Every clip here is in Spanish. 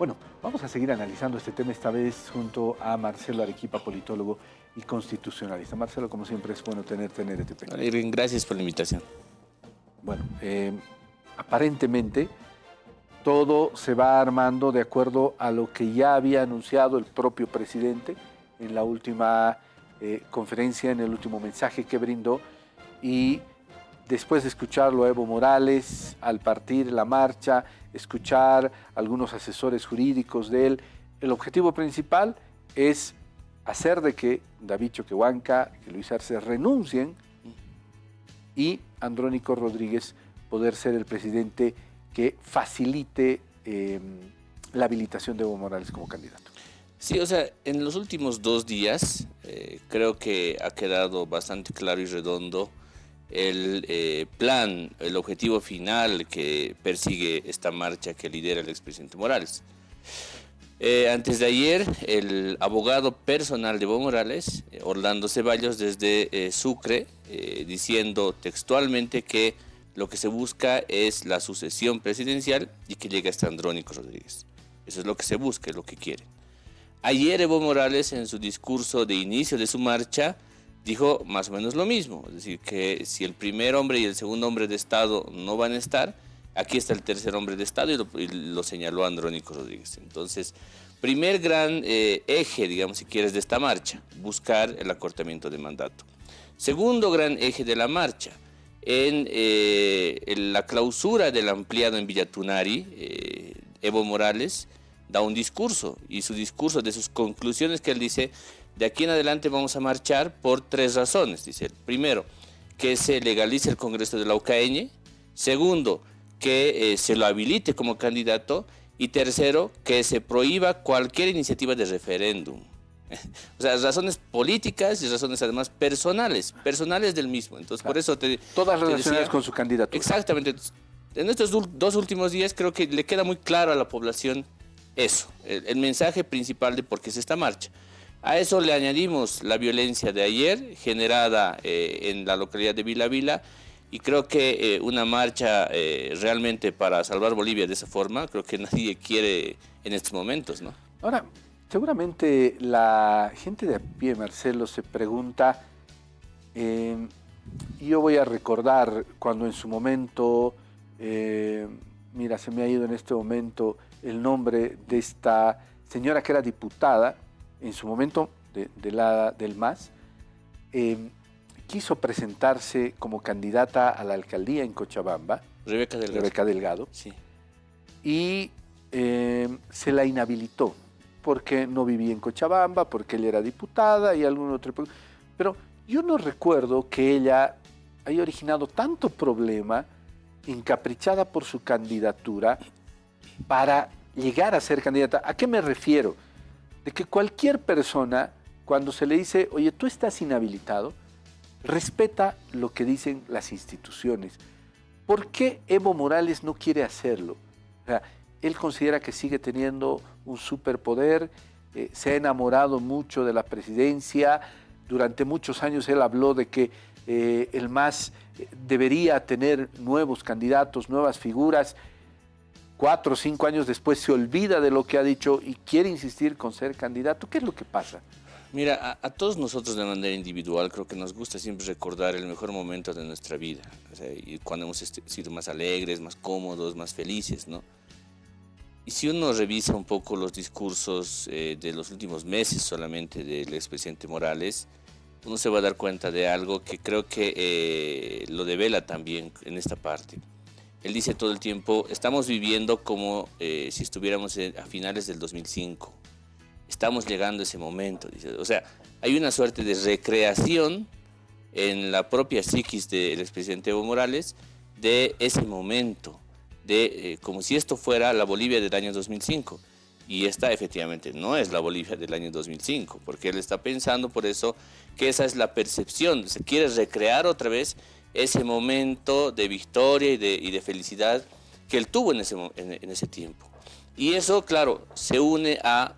Bueno, vamos a seguir analizando este tema, esta vez junto a Marcelo Arequipa, politólogo y constitucionalista. Marcelo, como siempre, es bueno tenerte en RTP. Irving, gracias por la invitación. Bueno, aparentemente todo se va armando de acuerdo a lo que ya había anunciado el propio presidente en la última conferencia, en el último mensaje que brindó, y después de escucharlo a Evo Morales al partir la marcha, escuchar algunos asesores jurídicos de él, el objetivo principal es hacer de que David Choquehuanca y Luis Arce renuncien y Andrónico Rodríguez poder ser el presidente que facilite la habilitación de Evo Morales como candidato. Sí, o sea, en los últimos 2 días creo que ha quedado bastante claro y redondo el plan, el objetivo final que persigue esta marcha que lidera el expresidente Morales. Antes de ayer, el abogado personal de Evo Morales, Orlando Ceballos, desde Sucre, diciendo textualmente que lo que se busca es la sucesión presidencial y que llegue hasta Andrónico Rodríguez. Eso es lo que se busca, es lo que quieren. Ayer Evo Morales, en su discurso de inicio de su marcha, dijo más o menos lo mismo, es decir, que si el primer hombre y el segundo hombre de Estado no van a estar, aquí está el tercer hombre de Estado y lo señaló Andrónico Rodríguez. Entonces, primer gran eje, digamos, si quieres, de esta marcha, buscar el acortamiento de mandato. Segundo gran eje de la marcha, en la clausura del ampliado en Villatunari, Evo Morales da un discurso, y su discurso, de sus conclusiones que él dice: de aquí en adelante vamos a marchar por 3 razones, dice él. Primero, que se legalice el Congreso de la UCAeñe. Segundo, que se lo habilite como candidato. Y tercero, que se prohíba cualquier iniciativa de referéndum. O sea, razones políticas y razones además personales del mismo. Entonces, claro, por eso todas relacionadas con su candidatura. Exactamente. En estos 2 últimos días creo que le queda muy claro a la población eso, el mensaje principal de por qué es esta marcha. A eso le añadimos la violencia de ayer generada en la localidad de Vila Vila, y creo que una marcha realmente para salvar Bolivia de esa forma, creo que nadie quiere en estos momentos, ¿no? Ahora, seguramente la gente de a pie, Marcelo, se pregunta, yo voy a recordar cuando en su momento, mira, se me ha ido en este momento el nombre de esta señora que era diputada, en su momento del MAS, quiso presentarse como candidata a la alcaldía en Cochabamba, Rebeca Delgado, sí, y se la inhabilitó porque no vivía en Cochabamba, porque ella era diputada y algún otro. Pero yo no recuerdo que ella haya originado tanto problema, encaprichada por su candidatura, para llegar a ser candidata. ¿A qué me refiero? De que cualquier persona, cuando se le dice, oye, tú estás inhabilitado, respeta lo que dicen las instituciones. ¿Por qué Evo Morales no quiere hacerlo? O sea, él considera que sigue teniendo un superpoder, se ha enamorado mucho de la presidencia. Durante muchos años él habló de que el MAS debería tener nuevos candidatos, nuevas figuras. 4 o 5 años después se olvida de lo que ha dicho y quiere insistir con ser candidato. ¿Qué es lo que pasa? Mira, a todos nosotros de manera individual creo que nos gusta siempre recordar el mejor momento de nuestra vida, o sea, y cuando hemos sido más alegres, más cómodos, más felices, ¿no? Y si uno revisa un poco los discursos de los últimos meses solamente del expresidente Morales, uno se va a dar cuenta de algo que creo que lo devela también en esta parte. Él dice todo el tiempo, estamos viviendo como si estuviéramos a finales del 2005. Estamos llegando a ese momento, dice. O sea, hay una suerte de recreación en la propia psiquis del expresidente Evo Morales de ese momento, de como si esto fuera la Bolivia del año 2005. Y esta efectivamente no es la Bolivia del año 2005, porque él está pensando por eso que esa es la percepción. Se quiere recrear otra vez ese momento de victoria y de felicidad que él tuvo en ese tiempo. Y eso, claro, se une a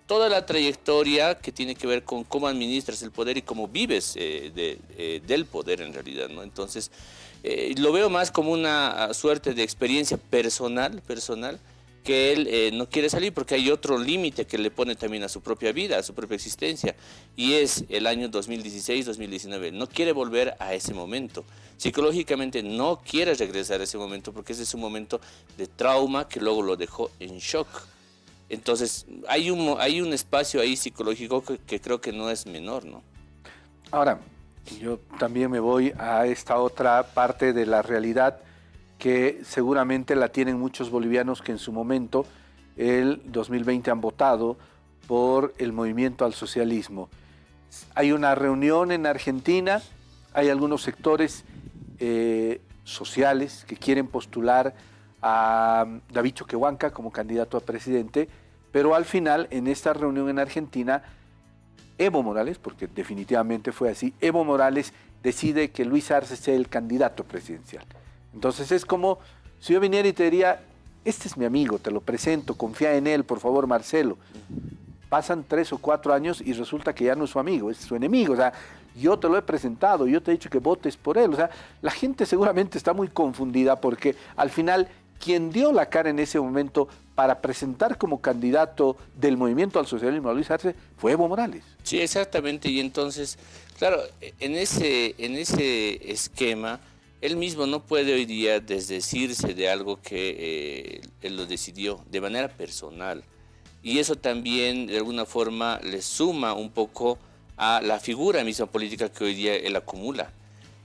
toda la trayectoria que tiene que ver con cómo administras el poder y cómo vives del poder en realidad, ¿no? Entonces, lo veo más como una suerte de experiencia personal que él no quiere salir porque hay otro límite que le pone también a su propia vida, a su propia existencia, y es el año 2016-2019. No quiere volver a ese momento. Psicológicamente no quiere regresar a ese momento porque ese es un momento de trauma que luego lo dejó en shock. Entonces, hay un espacio ahí psicológico que creo que no es menor, ¿no? Ahora, yo también me voy a esta otra parte de la realidad que seguramente la tienen muchos bolivianos que en su momento, el 2020, han votado por el movimiento al socialismo. Hay una reunión en Argentina, hay algunos sectores sociales que quieren postular a David Choquehuanca como candidato a presidente, pero al final, en esta reunión en Argentina, Evo Morales, porque definitivamente fue así, Evo Morales decide que Luis Arce sea el candidato presidencial. Entonces es como si yo viniera y te diría, este es mi amigo, te lo presento, confía en él, por favor, Marcelo. Pasan 3 o 4 años y resulta que ya no es su amigo, es su enemigo. O sea, yo te lo he presentado, yo te he dicho que votes por él. O sea, la gente seguramente está muy confundida porque al final quien dio la cara en ese momento para presentar como candidato del movimiento al socialismo a Luis Arce fue Evo Morales. Sí, exactamente. Y entonces, claro, en ese esquema, él mismo no puede hoy día desdecirse de algo que él lo decidió de manera personal. Y eso también, de alguna forma, le suma un poco a la figura misma política que hoy día él acumula.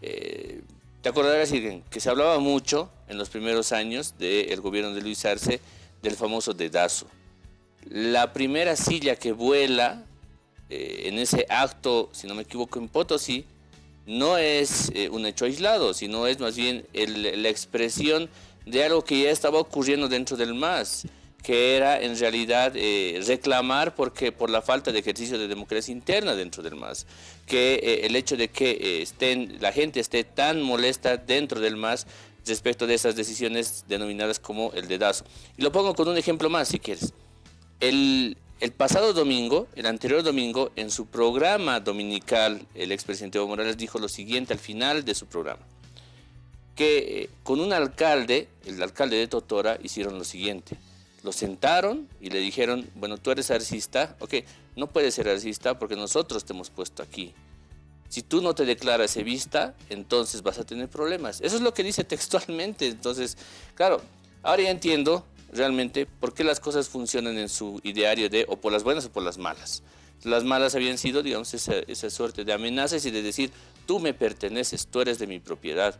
Te acordarás, Irgen, que se hablaba mucho en los primeros años del gobierno de Luis Arce del famoso dedazo. La primera silla que vuela en ese acto, si no me equivoco, en Potosí, no es un hecho aislado, sino es más bien la expresión de algo que ya estaba ocurriendo dentro del MAS, que era en realidad reclamar por la falta de ejercicio de democracia interna dentro del MAS, que el hecho de que la gente esté tan molesta dentro del MAS respecto de esas decisiones denominadas como el dedazo. Y lo pongo con un ejemplo más, si quieres. El pasado domingo, el anterior domingo, en su programa dominical, el expresidente Evo Morales dijo lo siguiente al final de su programa, que con un alcalde, el alcalde de Totora, hicieron lo siguiente. Lo sentaron y le dijeron, bueno, tú eres arcista, ok, no puedes ser arcista porque nosotros te hemos puesto aquí. Si tú no te declaras evista, entonces vas a tener problemas. Eso es lo que dice textualmente. Entonces, claro, ahora ya entiendo realmente por qué las cosas funcionan en su ideario de o por las buenas o por las malas. Las malas habían sido, digamos, esa suerte de amenazas y de decir, tú me perteneces, tú eres de mi propiedad.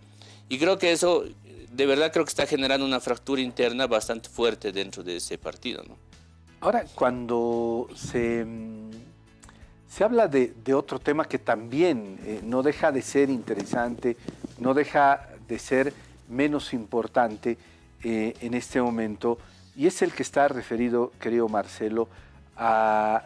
Y creo que eso, de verdad, creo que está generando una fractura interna bastante fuerte dentro de ese partido, ¿no? Ahora, cuando se habla de otro tema que también no deja de ser interesante, no deja de ser menos importante en este momento, y es el que está referido, querido Marcelo, a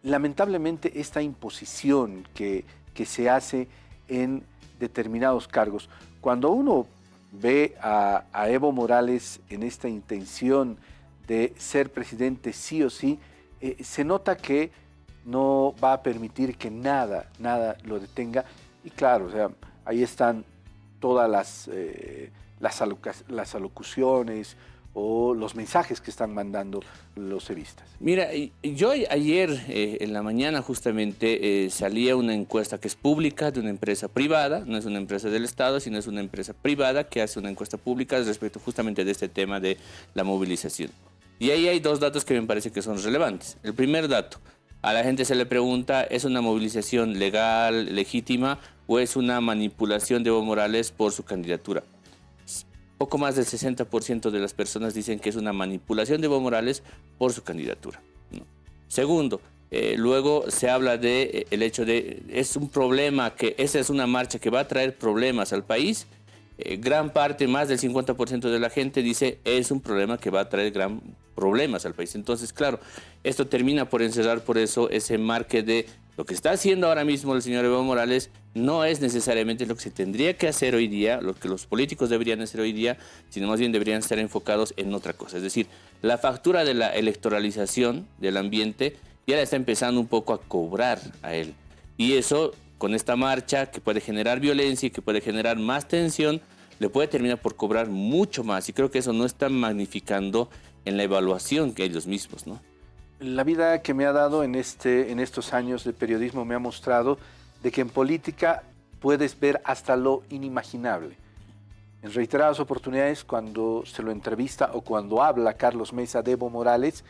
lamentablemente esta imposición que se hace en determinados cargos. Cuando uno ve a Evo Morales en esta intención de ser presidente sí o sí, se nota que no va a permitir que nada lo detenga. Y claro, o sea, ahí están todas las alocuciones o los mensajes que están mandando los evistas. Mira, yo ayer en la mañana justamente salía una encuesta que es pública de una empresa privada, no es una empresa del Estado, sino es una empresa privada que hace una encuesta pública respecto justamente de este tema de la movilización. Y ahí hay dos datos que me parece que son relevantes. El primer dato, a la gente se le pregunta, ¿es una movilización legal, legítima o es una manipulación de Evo Morales por su candidatura? Poco más del 60% de las personas dicen que es una manipulación de Evo Morales por su candidatura, ¿no? Segundo, luego se habla de el hecho de, es un problema, que esa es una marcha que va a traer problemas al país. Gran parte, más del 50% de la gente dice es un problema que va a traer gran problemas al país. Entonces, claro, esto termina por encerrar por eso ese marque de lo que está haciendo ahora mismo el señor Evo Morales no es necesariamente lo que se tendría que hacer hoy día, lo que los políticos deberían hacer hoy día, sino más bien deberían estar enfocados en otra cosa. Es decir, la factura de la electoralización del ambiente ya la está empezando un poco a cobrar a él. Y eso, con esta marcha que puede generar violencia y que puede generar más tensión, le puede terminar por cobrar mucho más. Y creo que eso no está magnificando en la evaluación que ellos mismos, ¿no? La vida que me ha dado en estos años de periodismo me ha mostrado de que en política puedes ver hasta lo inimaginable. En reiteradas oportunidades, cuando se lo entrevista o cuando habla Carlos Mesa de Evo Morales,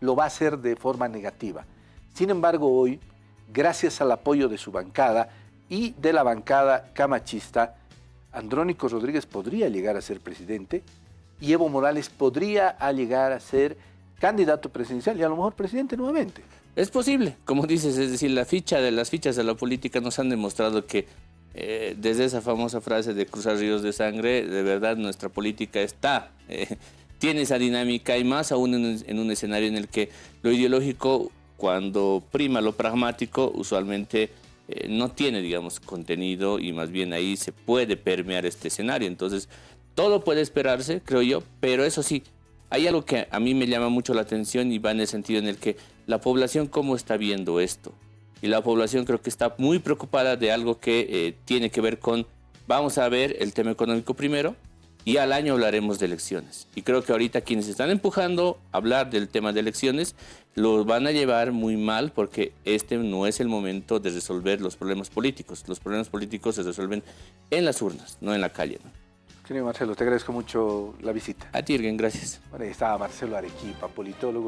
lo va a hacer de forma negativa. Sin embargo, hoy, gracias al apoyo de su bancada y de la bancada camachista, Andrónico Rodríguez podría llegar a ser presidente y Evo Morales podría llegar a ser candidato presidencial y a lo mejor presidente nuevamente. Es posible, como dices, es decir, las fichas de la política nos han demostrado que desde esa famosa frase de cruzar ríos de sangre, de verdad nuestra política tiene esa dinámica y más aún en un escenario en el que lo ideológico, cuando prima lo pragmático, usualmente no tiene, digamos, contenido y más bien ahí se puede permear este escenario. Entonces, todo puede esperarse, creo yo, pero eso sí, hay algo que a mí me llama mucho la atención y va en el sentido en el que la población cómo está viendo esto. Y la población creo que está muy preocupada de algo que tiene que ver con, vamos a ver el tema económico primero y al año hablaremos de elecciones. Y creo que ahorita quienes están empujando a hablar del tema de elecciones los van a llevar muy mal porque este no es el momento de resolver los problemas políticos. Los problemas políticos se resuelven en las urnas, no en la calle, ¿no? Querido Marcelo, te agradezco mucho la visita. A ti, Irgen, gracias. Bueno, ahí estaba Marcelo Arequipa, politólogo.